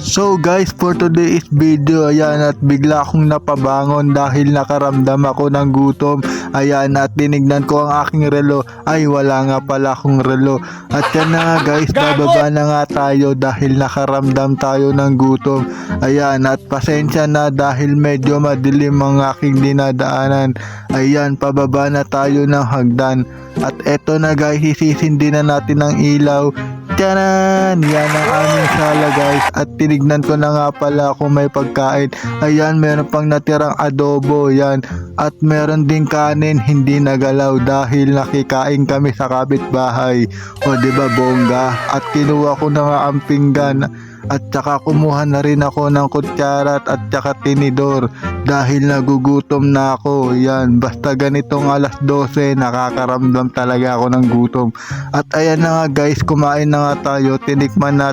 So guys, for today's video, ayan, at bigla akong napabangon dahil nakaramdam ako ng gutom. Ayan, at tinignan ko ang aking relo, ay wala nga pala akong relo. At yan na nga guys, bababa na nga tayo dahil nakaramdam tayo ng gutom. Ayan, at pasensya na dahil medyo madilim ang aking dinadaanan. Ayan, pababa na tayo ng hagdan. At eto na guys, isisindi na natin ang ilaw. Tiyanan! Yan ang aming sala guys. At tinignan ko na nga pala kung may pagkain. Ayan, meron pang natirang adobo. Yan. At meron ding kanin hindi nagalaw dahil nakikain kami sa kapitbahay. O diba bongga? At kinuha ko na nga ang pinggan. At saka kumuha na rin ako ng kutsara at saka tinidor dahil nagugutom na ako. Yan, basta ganitong alas 12 nakakaramdam talaga ako ng gutom. At ayan na nga guys, kumain na nga tayo, tinikman natin